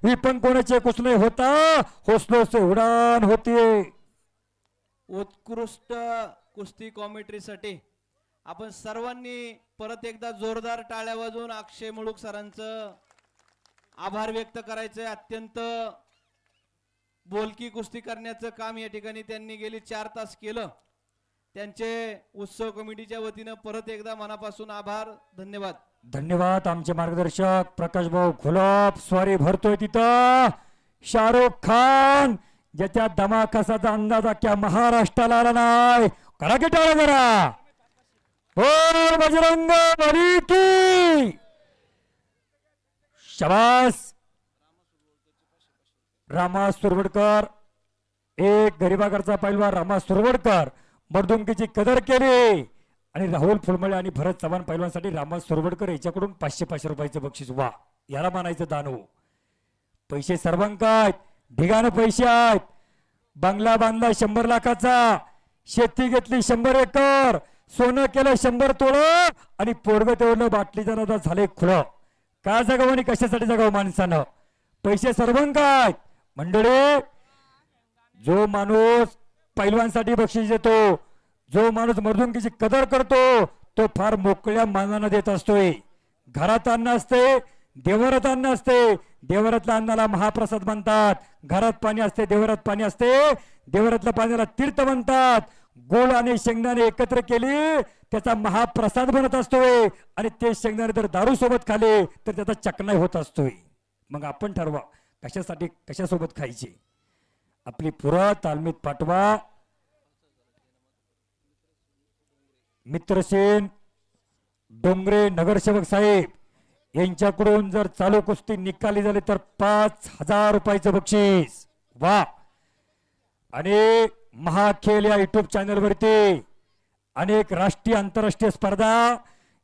Weapon कोणाचे कुछ नहीं होता, हौसलों से उड़ान होती है। उत्कृष्ट कुस्ती कॉमेंट्रीसाठी आपण सर्वांनी परत एकदा जोरदार टाळ्या वाजवून अक्षय मुळूक सरांचं आभार व्यक्त करायचे। अत्यंत बोलकी कुस्ती करण्याचं काम या ठिकाणी त्यांनी गेली 4 तास केलं। त्यांचे उत्सव कमिटीच्या वतीने परत एकदा मनापासून आभार, धन्यवाद। धन्यवाद। आमचे मार्गदर्शक प्रकाश भाऊ खुलाप स्वारी भरतोय तिथं शाहरुख खान, ज्याच्या धमाकासाचा अंदाज अख्ख्या महाराष्ट्राला आला नाही। करा की टाळ्या जरा, बोल बजरंग बली की शाबास। रामा सुरवडकर, एक गरीबाकडचा पैलवान रामा सुरवडकर मर्दुंकीची कदर केली आणि राहुल फुलमळे आणि भरत चव्हाण पैलवानसाठी रामा सुरवडकर याच्याकडून 500 रुपयाचं बक्षीस। वा, याला मानायचं दानव। पैसे सर्वांकात, ढिगानं पैसे आहेत। बंगला बांधला 100 लाखाचा, शेती घेतली 100 एकर, सोनं केलं 100 तोळं आणि पोरग तेवढं बाटलीचा नादा झाले खुळं। का जगावं आणि कशासाठी जगावं माणसानं? पैसे सर्वांकात। मंडळी, जो माणूस पैलवानसाठी बक्षीस देतो, जो माणूस मर्दुंकीची कदर करतो, तो फार मोकळ्या मानानं देत असतोय। घरात अन्न असते, देवरात अन्न असते, देवरातल्या अन्नाला महाप्रसाद म्हणतात। घरात पाणी असते, देवरात पाणी असते, देवरातल्या पाण्याला तीर्थ म्हणतात। गोळ आणि शेंगदाणे एकत्र केली त्याचा महाप्रसाद बनत असतोय आणि ते शेंगदाणे जर दारू सोबत खाले तर त्याचा चकनाई होत असतोय। मग आपण ठरवा कशासाठी कशासोबत खायची। आपली पुरा तालमीत पाठवा। मित्रसेन डोंगरे नगरसेवक साहेब यांच्याकडून जर चालू कुस्ती निकाली झाली तर 5000 रुपयाचं बक्षीस। वा। आणि महाखेल या युट्यूब चॅनल वरती अनेक राष्ट्रीय आंतरराष्ट्रीय स्पर्धा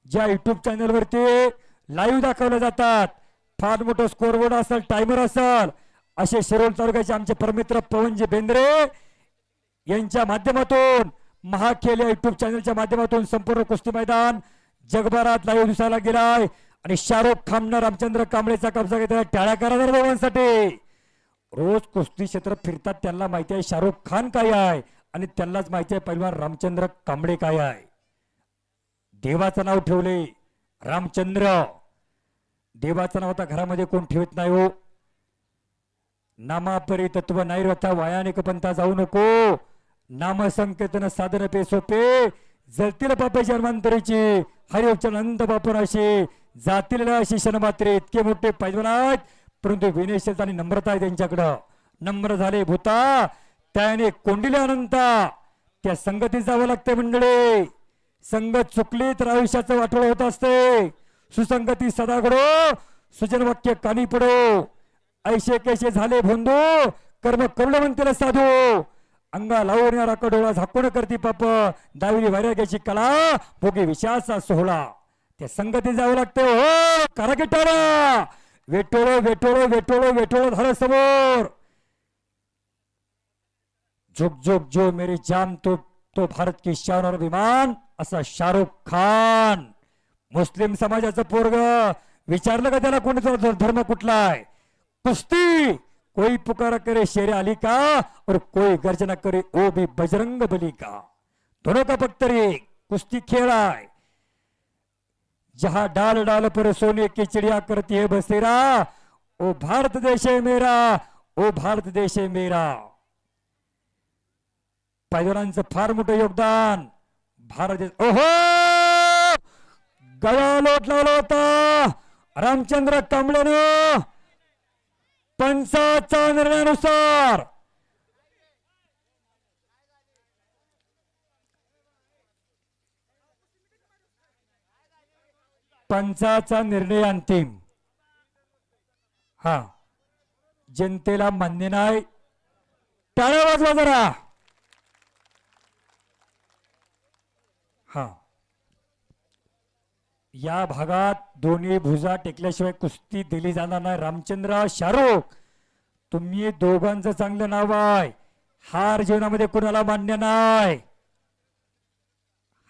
ज्या युट्यूब चॅनल वरती लाईव्ह दाखवल्या जातात, फार मोठं स्कोरबोर्ड असेल, टायमर असेल, असे शिरोळ तालुक्याचे आमचे परमित्र पवनजी बेंद्रे यांच्या माध्यमातून महाखेल या युट्यूब चॅनलच्या माध्यमातून संपूर्ण कुस्ती मैदान जगभरात लाईव्ह दिसायला गेलाय आणि शाहरुख खान रामचंद्र कांबळेचा कब्जा घेतला। टाळ्या करा दोघांसाठी। रोज कुस्ती क्षेत्र फिरतात, त्यांना माहिती आहे शाहरुख खान काय आहे आणि त्यांनाच माहिती आहे पैलवान रामचंद्र कांबळे काय आहे। देवाचं नाव ठेवले रामचंद्र, देवाचं नाव आता घरामध्ये कोण ठेवत नाही हो। नामापरी तत्व नैरथा वायानिक पंथा जाऊ नको, नाम संकेतन साधन पे सोपे, जळतील पापे जन्मांतरीची हरिवचन अनंत बापराशी, जातील अशी शनमात्रे। इतके मोठे पैलवान आहेत परंतु विनयशीलता आणि नम्रता आहे त्यांच्याकडं। नम्र झाले भूता त्याने कोंडिले अनंता, त्या संगतीत जावं लागते मंडळी। संगत चुकली तर आयुष्याचं वाटोळ होत असते। सुसंगती सदा घडो, सुजन वाक्य कानी पडो, ऐसे कैसे झाले भोंदू, कर्म करुण म्हणतील साधू, अंगा लावून डोळा झाकून करती पाप, दाविली वैराग्याची कला भोगी विषयाचा सोहळा। त्या संगतीत जावं लागते। हो, करा की टाळ्या। वेटोळो वेटोळो वेटोळो वेटोळो झालं समोर। झुक झुक जो मेरी जान तो भारत की शान और अभिमान, असा शाहरुख खान। मुस्लिम समाजाचं पोरग विचारलं का त्याला कोणता धर्म कुठला आहे? कुस्ती। कोई पुकारा करे शेर अली का और कोई गर्जना करे ओ भी बजरंग बली का। दोनों का पक्तरी कुस्ती खेल है। जहां डाल डाल पर सोने की चिड़िया करती है बसेरा, ओ भारत देश है मेरा, ओ भारत देश है मेरा। पैलवानांचं फार मोठं योगदान भारत देश। ओहो, गळा लोट लावला होता रामचंद्र कांबळेनं। पंचाच्या निर्णयानुसार पंचाचा निर्णय अंतिम। हा, जनतेला मान्य नाही। टाळ्या वाजवा जरा। हा, या भागात दोन्ही भुजा टेकल्याशिवाय कुस्ती दिली जाणार नाही। रामचंद्र शाहरुख, तुम्ही दोघांचं चांगलं नाव आहे। हार जीवनामध्ये कुणाला मान्य नाही।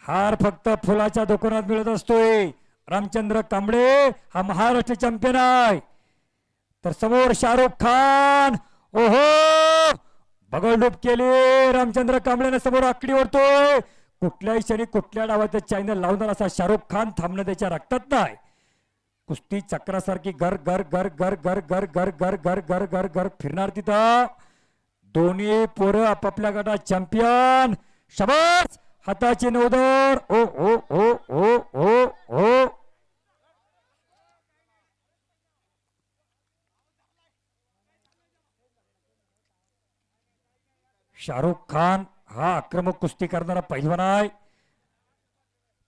हार फक्त फुलाच्या दुकानात मिळत असतोय। रामचंद्र कांबळे हा महाराष्ट्र चॅम्पियन आहे। तर समोर शाहरुख खान. ओहो, बगलडूब केली. रामचंद्र कांबळेने समोर आकडी ओढतोय. कुठल्याही क्षणी कुठल्या डावाचं चॅनल लावणार असा शाहरुख खान थांबणं त्याच्या रक्तात नाही. कुस्ती चक्रासारखी गर गर गर गर गर गर गर गर गर गर गर गर फिरणार तिथं. दोन्ही पोरं आपापल्या गटात चॅम्पियन. शबास, हाताची नौदर. ओ ओ ओ ओ ओ ओ. शाहरुख खान हा आक्रमक कुस्ती करणारा पैलवान आहे.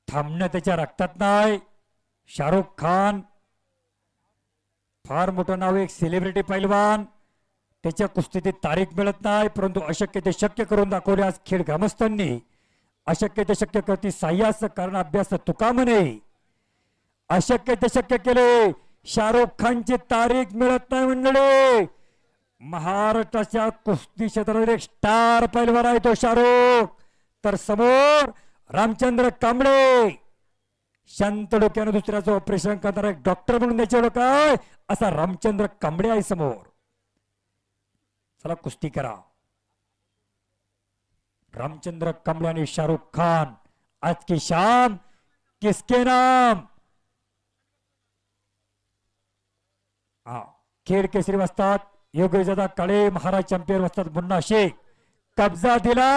थांबणं त्याच्या रक्तात नाही. शाहरुख खान फार मोठं नाव, एक सेलिब्रिटी पैलवान. त्याच्या कुस्तीत तारीख मिळत नाही, परंतु अशक्य ते शक्य करून दाखवले आज खेळ ग्रामस्थांनी. अशक्य ते शक्य करती साह्यास कारण अभ्यास तुका म्हणे. अशक्य ते शक्य केले. शाहरुख खानची तारीख मिळत नाही मंडळी. महाराष्ट्राच्या कुस्ती क्षेत्रात एक स्टार पैलवान आहे तो शाहरुख. तर समोर रामचंद्र कांबळे, शांत डोक्यानं दुसऱ्याचं ऑपरेशन करणारा एक डॉक्टर म्हणून त्याची ओळख आहे असा रामचंद्र कांबळे आहे समोर. चला कुस्ती करा. रामचंद्र कांबळे आणि शाहरुख खान. आज की शाम किसके नाम. हा, खेळ केसरी वाजतात योगेशदादा काळे, महाराज चॅम्पियन वाजतात मुन्ना शेख. कब्जा दिला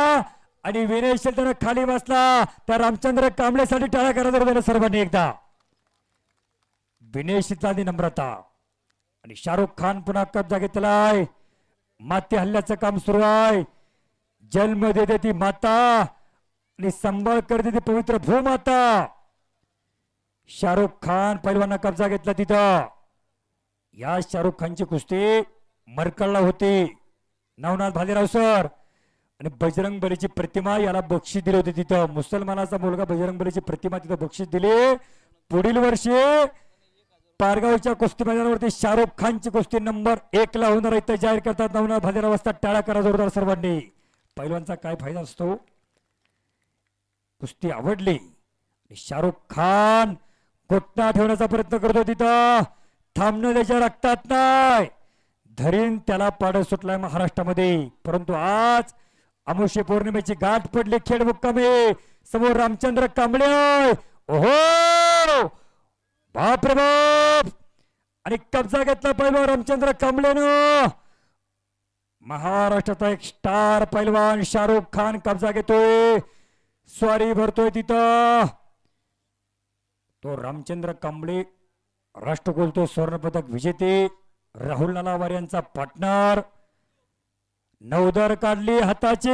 आणि विनय शेल्टर खाली बसला. त्या रामचंद्र कांबळेसाठी टाळ्या करायला सर्वांनी एकदा. विनय शेल्टर नम्रता आणि शाहरुख खान पुन्हा कब्जा घेतलाय. माती हल्ल्याचं काम सुरू आहे. जन्म देते ती माता आणि सांभाळ करते ती पवित्र भूमाता. शाहरुख खान पैलवाना कब्जा घेतला तिथं. या शाहरुख खानची कुस्ती मरकळला होती. नवनाथ भालेराव सर आणि बजरंग बलीची प्रतिमा याला बक्षीस दिली होती तिथं. मुसलमानाचा मुलगा बजरंग बलीची प्रतिमा तिथं बक्षीस दिली. पुढील वर्षी पारगावच्या कुस्ती मैदानावरती शाहरुख खानची कुस्ती नंबर 1 ला होणार आहे. जाहीर करतात नवनाथ भालेराव असतात. टाळ्या करा जोरदार सर्वांनी. पैलवानचा काय फायदा असतो. कुस्ती आवडली. शाहरुख खान घोटणा ठेवण्याचा प्रयत्न करतो तिथं. थांबणं त्याच्या रक्तात नाही. धरीन त्याला पाड सुटलाय महाराष्ट्रामध्ये. परंतु आज अमावस्या पौर्णिमेची गाठ पडली खेळ मुक्कामी. समोर रामचंद्र कांबळे. ओहो, बाप रे बाप. आणि कब्जा घेतला पैलवान रामचंद्र कांबळेनं. महाराष्ट्राचा एक स्टार पैलवान शाहरुख खान कब्जा घेतोय. स्वारी भरतोय तिथं. तो रामचंद्र कांबळे राष्ट्रकुल तो सुवर्णपदक विजेते. राहुल नलावार यांचा पार्टनर. नवदर काढली हाताची.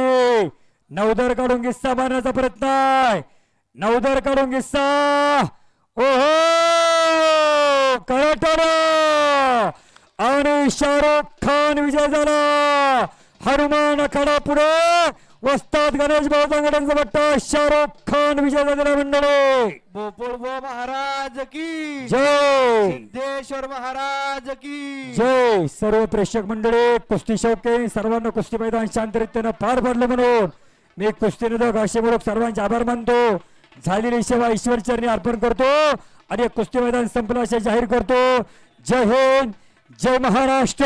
नवदर काढून गिस्सा मारण्याचा प्रयत्न आहे. नवदर काढून गिस्सा. ओहो, कराटाला आणि शाहरुख खान विजय झाला. हनुमान आखाडा पुढे वस्ताद गणेश भाऊ जांगड्यांचा बट्टा. शाहरुख खान विजय झालेला मंडळी. बोपोळबो महाराज की जय. सिद्धेश्वर महाराज की जय. सर्व प्रेक्षक मंडळी, कुस्ती शौकीन सर्वांना कुस्ती मैदान शांतरित्यानं पार पडलं म्हणून मी कुस्तीनंतर अशेमूलक सर्वांचे आभार मानतो. झालेली सेवा ईश्वर चरणी अर्पण करतो आणि कुस्ती मैदान संपलं असे जाहीर करतो. जय हिंद, जय महाराष्ट्र.